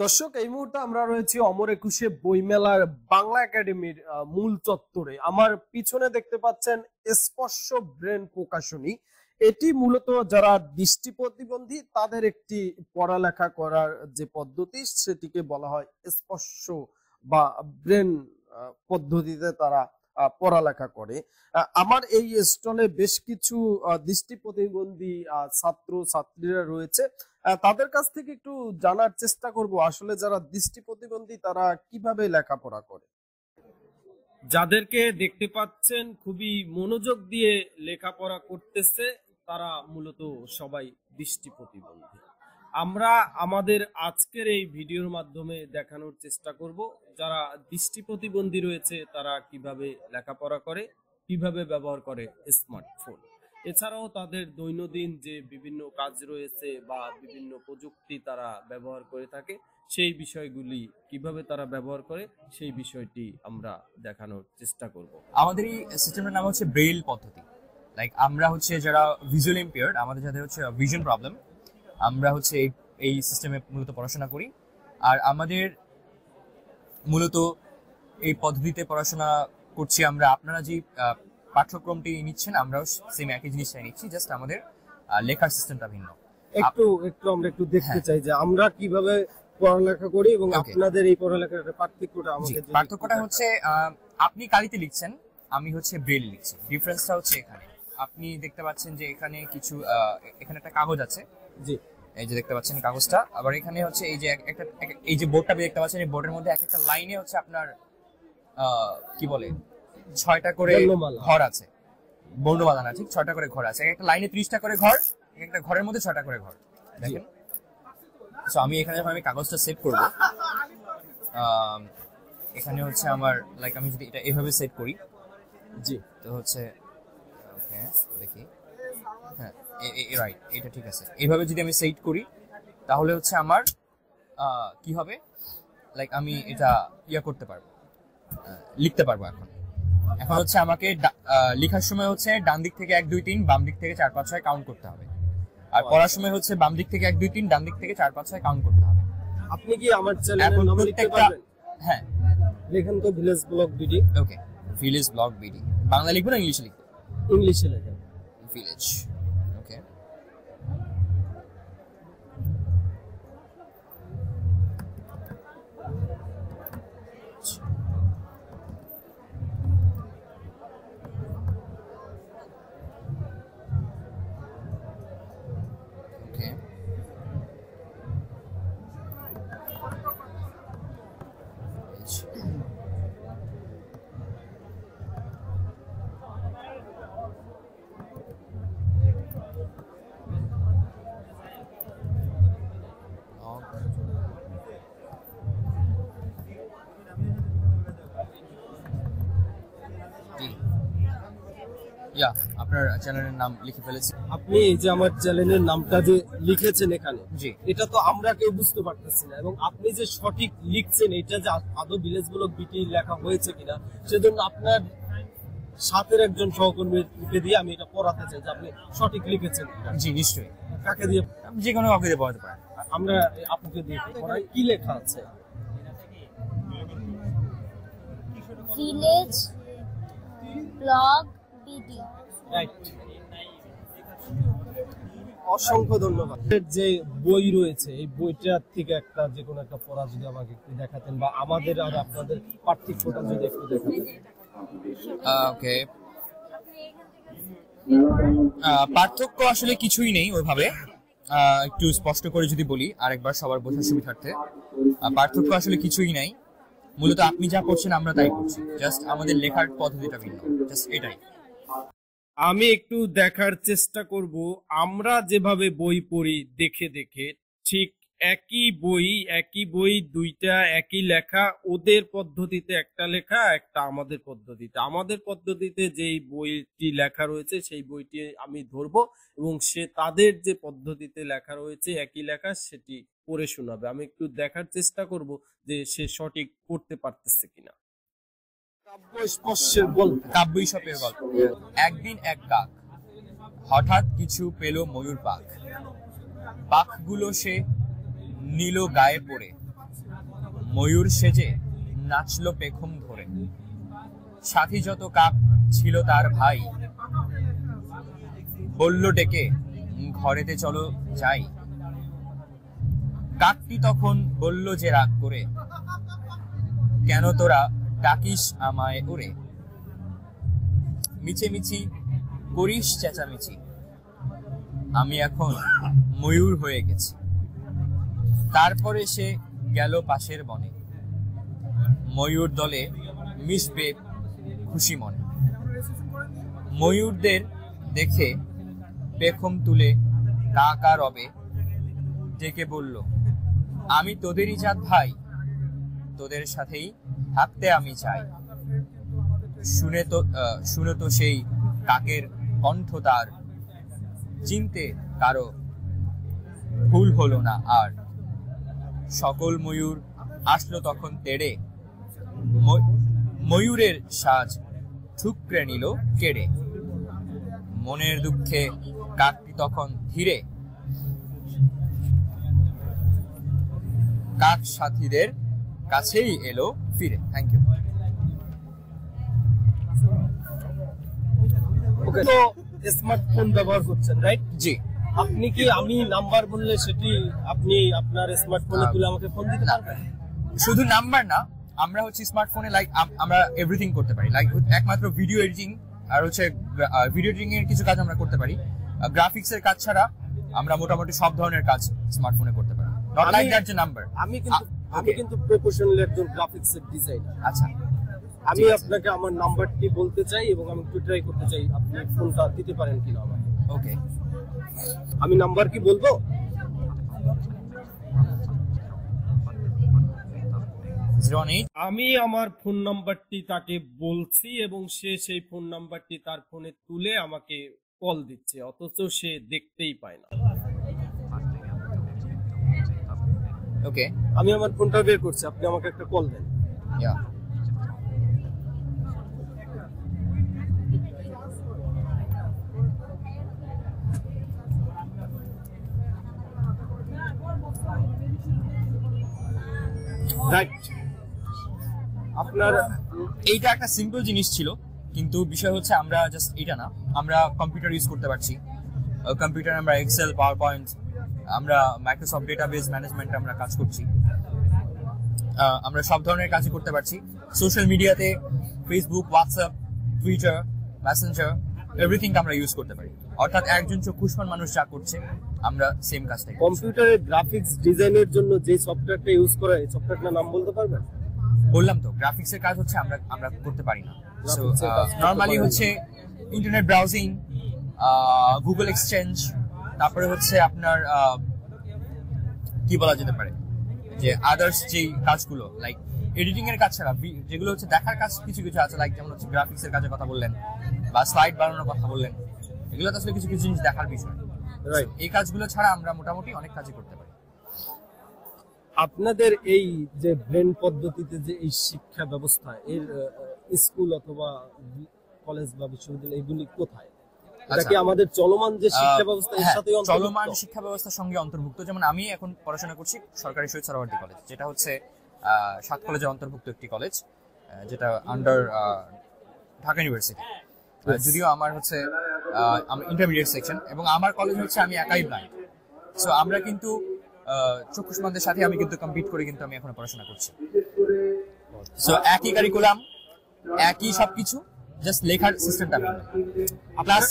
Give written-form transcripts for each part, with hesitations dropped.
দর্শক, এই মুহূর্তে আমরা রয়েছি অমর একুশে বইমেলার বাংলা একাডেমির মূল চত্বরে। আমার পিছনে দেখতে পাচ্ছেন স্পর্শ ব্রেন প্রকাশনী। এটি মূলত যারা দৃষ্টি প্রতিবন্ধী তাদের একটি পড়ালেখা করার যে পদ্ধতি সেটিকে বলা হয় স্পর্শ বা ব্রেন পদ্ধতিতে তারা পড়ালেখা করে। আমার এই স্টলে বেশ কিছু দৃষ্টি প্রতিবন্ধী ছাত্র ছাত্রীরা রয়েছে। তাদের কাছ থেকে একটু জানার চেষ্টা করব আসলে যারা দৃষ্টি প্রতিবন্ধী তারা কিভাবে লেখাপড়া করে। যাদেরকে দেখতে পাচ্ছেন খুবই মনোযোগ দিয়ে লেখাপড়া করতেছে তারা মূলত সবাই দৃষ্টি প্রতিবন্ধী। আমরা আমাদের আজকের এই ভিডিওর মাধ্যমে দেখানোর চেষ্টা করব যারা দৃষ্টি প্রতিবন্ধী রয়েছে তারা কিভাবে লেখাপড়া করে, কিভাবে ব্যবহার করে স্মার্টফোন। এছাড়াও তাদের দৈনন্দিন যে বিভিন্ন কাজ রয়েছে বা বিভিন্ন প্রযুক্তি তারা ব্যবহার করে থাকে সেই বিষয়গুলি কিভাবে তারা ব্যবহার করে সেই বিষয়টি আমরা দেখানোর চেষ্টা করব। আমাদের এই সিস্টেমের নাম হচ্ছে ব্রেইল পদ্ধতি। লাইক আমরা হচ্ছে যারা ভিজুয়াল ইম্পেয়ার্ড, আমাদের যাদের হচ্ছে ভিশন প্রবলেম, আমরা হচ্ছে এই সিস্টেমে মূলত পড়াশোনা করি। আর আমাদের মূলত এই পদ্ধতিতে পড়াশোনা করছি আমরা। আপনারা যে পাঠ্যক্রমটি নিচ্ছেন আমরাও সেম একই জিনিসটাই নিচ্ছি, জাস্ট আমাদের লেখার সিস্টেমটা ভিন্ন। আমরা একটু দেখতে চাই যে আমরা কিভাবে পড়ালেখা করি এবং আপনাদের এই পড়ালেখার পার্থক্যটা আমাদের। পার্থক্যটা হচ্ছে আপনি কালিতে লিখছেন, আমি হচ্ছে ব্রেইল লিখছি। ডিফারেন্সটা হচ্ছে এখানে আপনি দেখতে পাচ্ছেন যে এখানে কিছু এখানে একটা কাগজ আছে, জি এই যে দেখতে পাচ্ছেন কাগজটা। আবার এখানে হচ্ছে এই যে একটা এই যে বোর্ডটা দেখতে পাচ্ছেন, এই বোর্ডের মধ্যে একটা লাইনে হচ্ছে আপনার কি বলে 6টা করে ঘর আছে। বর্ণমালা না, ঠিক 6টা করে ঘর আছে। একটা লাইনে 30টা করে ঘর, একটা ঘরের মধ্যে 6টা করে ঘর দেখেন। সো আমি এখানে যখন আমি কাগজটা সেট করব, এখানে হচ্ছে আমার লাইক আমি যদি এটা এভাবে সেট করি, জি তো হচ্ছে ওকে দেখি, হ্যাঁ রাইট, এটা ঠিক আছে। এইভাবে যদি আমি সেট করি তাহলে হচ্ছে আমার কি হবে, লাইক আমি এটা করতে পারবো, লিখতে পারবো। এখন হচ্ছে আমাকে লেখার সময় হচ্ছে ডান দিক থেকে 1 2 3, বাম দিক থেকে 4 5 6 কাউন্ট করতে হবে। আর পড়ার সময় হচ্ছে বাম দিক থেকে 1 2 3, ডান দিক থেকে 4 5 6 কাউন্ট করতে হবে। আপনি কি আমার চ্যানেলের নাম লিখতে পারবেন? হ্যাঁ লেখেন তো ভিলেজ ব্লগ বিডি। ওকে, ভিলেজ ব্লগ বিডি। বাংলা লিখবো না ইংলিশে লিখবো? ইংলিশে লেখেন, ভিলেজ। ওকে, আপনার চ্যানেলের নাম লিখে ফেলেছি। আপনি এই যে আমার চ্যানেলের নামটা যে লিখেছেন এখানে, জি, এটা তো আমরা কেউ বুঝতে পারতেছি না, এবং আপনি যে সঠিক লিখছেন এটা যে আদৌ ভিলেজ ব্লগ বিটি লেখা হয়েছে কিনা সেজন্য আপনার সাথের একজন সহকর্মীকে দিয়ে আমি এটা পড়াতে চাই যে আপনি সঠিক লিখেছেন। জি নিশ্চয়ই। কাকে দিয়ে? যে কোনো কাউকে দিয়ে পড়াতে পারেন। আমরা আপুকে দিয়ে পড়াই। কি লেখা আছে? Village blog BD. রাইট, অসংখ্য ধন্যবাদ। যে বই রয়েছে এই বইটার থেকে একটা যে কোনো একটা পড়া যদি আমাকে একটু দেখাতেন বা আমাদের আর আপনাদের পার্থক্যটা যদি একটু দেখাতেন। ওকে, পার্থক্য আসলে কিছুই নেই ওইভাবে। একটু স্পষ্ট করে যদি বলি আরেকবার সবার বোঝার সুবিধার্থে, পার্থক্য আসলে কিছুই নাই। মূলত আপনি যা করছেন আমরা তাই করছি, জাস্ট আমাদের লেখার পদ্ধতিটা ভিন্ন, জাস্ট এটাই। আমি একটু দেখার চেষ্টা করব আমরা যেভাবে বই পড়ি দেখে দেখে, ঠিক একই বই দুইটা একই লেখা, ওদের পদ্ধতিতে একটা লেখা, একটা আমাদের পদ্ধতিতে। আমাদের পদ্ধতিতে যেই বইটি লেখা রয়েছে সেই বইটি আমি ধরবো এবং সে তাদের যে পদ্ধতিতে লেখা রয়েছে একই লেখা সেটি পড়ে শোনাবে। আমি একটু দেখার চেষ্টা করব যে সে সঠিক পড়তে পারতেছে কিনা। কাব্য ঈশপের গল্প। একদিন এক কাক হঠাৎ কিছু পেল ময়ূর পাখ, পাখগুলো সে নিল গায়ে পড়ে, ময়ূর সেজে নাচলো পেখম ধরে, সাথী যত কাক ছিল তার ভাই, বলল ডেকে ঘরেতে চলো যাই। কাকটি তখন বলল যে রাগ করে, কেন তোরা ডাকিস আমায় ওরে, মিছেমিছি করিস চেঁচামেচি, আমি এখন ময়ূর হয়ে গেছি। তারপরে সে গেল পাশের বনে, ময়ূর দলে মিশবে খুশি মনে। ময়ূরদের দেখে পেখম তুলে কাকা রবে ডেকে বলল, আমি তোদেরই জাত ভাই, তোদের সাথেই থাকতে আমি চাই। শুনে তো সেই কাকের কণ্ঠ তার, চিনতে কারো ভুল হলো না আর। সকল ময়ূর আসলো তখন তেড়ে, ময়ূরের সাজ ঠুকরে নিল কেড়ে। মনের দুঃখে কাকটি তখন ধীরে কাক সাথীদের কাছেই এলো ফিরে। Thank you. ওকে, তো স্মার্টফোন ব্যবহার করছেন, রাইট? জি। আপনি কি আমি নাম্বার বললে সেটি আপনি আপনার স্মার্টফোনে তুলে আমাকে ফোন দিতে পারবেন? শুধু নাম্বার না, আমরা হচ্ছে স্মার্টফোনে লাইক আমরা এভরিথিং করতে পারি, লাইক একমাত্র ভিডিও এডিটিং আর হচ্ছে ভিডিও এডিটিং এর কিছু কাজ আমরা করতে পারি। গ্রাফিক্স এর কাজ ছাড়া আমরা মোটামুটি সব ধরনের কাজ স্মার্টফোনে করতে পারি। নট লাইক দ্যাট যে নাম্বার। আমি কিন্তু প্রফেশনাল একজন গ্রাফিক্স এর ডিজাইনার। আচ্ছা, আমি আপনাকে আমার নাম্বারটি বলতে চাই এবং আমি একটু ট্রাই করতে চাই আপনি ফোনটা দিতে পারেন কিনা আমাকে। ওকে, আমি নাম্বার কি বলবো? আমি আমার ফোন নাম্বারটি তাকে বলছি এবং সে সেই ফোন নাম্বারটি তার ফোনে তুলে আমাকে কল দিচ্ছে, অথচ সে দেখতেই পায় না। ওকে, আমি আমার ফোনটা বের করছি, আপনি আমাকে একটা কল দেন। ইয়া, রাইট। আপনার এইটা একটা সিম্পল জিনিস ছিল, কিন্তু বিষয় হচ্ছে আমরা জাস্ট এটা না, আমরা কম্পিউটার ইউজ করতে পারছি। কম্পিউটার আমরা এক্সেল, পাওয়ার পয়েন্ট, আমরা মাইক্রোসফট ডেটাবেস ম্যানেজমেন্টে আমরা কাজ করছি। আমরা সব ধরনের কাজই করতে পারছি। সোশ্যাল মিডিয়াতে Facebook, WhatsApp, Twitter, Messenger, everything আমরা ইউজ করতে পারি। অর্থাৎ একজন চক্ষুষ্মান মানুষ যা করছে আমরা সেম কাজটাই করছি। কম্পিউটারের গ্রাফিক্স ডিজাইনের জন্য যে সফটওয়্যারটা ইউজ করা হয়, সফটওয়্যারটার নাম বলতে পারবেন? বললাম তো, গ্রাফিক্স এর কাজ হচ্ছে আমরা করতে পারি না। সো Graphics এর কাজ করতে নরমালি পারেন। হচ্ছে ইন্টারনেট ব্রাউজিং, গুগল এক্সচেঞ্জ, তারপরে হচ্ছে আপনার কি বলা যেতে পারে যে আদার্স যেই কাজগুলো লাইক এডিটিং এর কাজ ছাড়া যেগুলো হচ্ছে দেখার কাজ কিছু কিছু আছে, লাইক যেমন হচ্ছে গ্রাফিক্স এর কাজের কথা বললেন বা স্লাইড বানানোর কথা বললেন, এগুলো তো আসলে কিছু কিছু জিনিস দেখার বিষয়। রাইট। এই কাজগুলো ছাড়া আমরা মোটামুটি অনেক কাজই করতে পারি। আপনাদের এই যে ব্রেন পদ্ধতিতে যে এই শিক্ষা ব্যবস্থা, এর স্কুল অথবা কলেজ বা বিশ্ববিদ্যালয় এগুলি কোথায়? এটা কি আমাদের চলমান যে শিক্ষা ব্যবস্থা এর সাথে চলমান শিক্ষা ব্যবস্থার সঙ্গে অন্তর্ভুক্ত। যেমন আমি এখন পড়াশোনা করছি সরকারি শহীদ সোহরাওয়ার্দী কলেজ, যেটা হচ্ছে 7 কলেজের অন্তর্ভুক্ত একটি কলেজ, যেটা আন্ডার ঢাকা ইউনিভার্সিটি। যদিও আমার হচ্ছে আমার ইন্টারমিডিয়েট সেকশন, এবং আমার কলেজ হচ্ছে আমি একাই ব্লাইন্ড। সো আমরা কিন্তু চক্ষুষ্মানদের সাথে আমি কিন্তু কম্পিট করে কিন্তু আমি এখন পড়াশোনা করছি। সো একই কারিকুলাম, একই সবকিছু, জাস্ট লেখার সিস্টেমটা ভিন্ন। প্লাস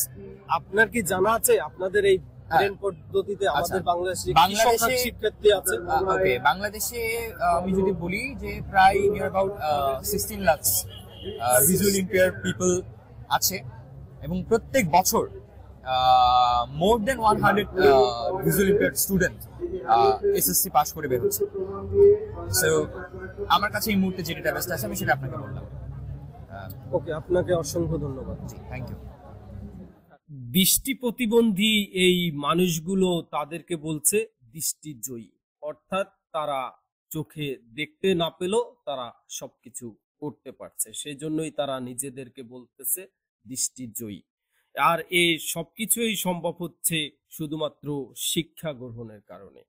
আপনার কি জানা আছে আপনাদের এই ব্রেন পদ্ধতিতে আমাদের বাংলাদেশে কি সংখ্যক শিক্ষার্থী আছে? ওকে, বাংলাদেশে আমি যদি বলি যে প্রায় near about 16 lakh visual impaired people আছে, এবং প্রত্যেক বছর মোর দেন 100 visual impaired student SSC pass করে বের হচ্ছে। সো আমার কাছে এই মুহূর্তে যে ডেটাবেসটা আছে আমি সেটা আপনাকে বললাম। ওকে, আপনাকে অসংখ্য ধন্যবাদ। জি, থ্যাংক ইউ। দৃষ্টি প্রতিবন্ধী এই মানুষগুলো তাদেরকে বলছে দৃষ্টি জয়ী, অর্থাৎ তারা চোখে দেখতে না পেলেও তারা সবকিছু করতে পারছে, সেই জন্যই তারা নিজেদেরকে বলতেছে দৃষ্টি জয়ী। আর এই সবকিছুই সম্ভব হচ্ছে শুধুমাত্র শিক্ষা গ্রহণের কারণে।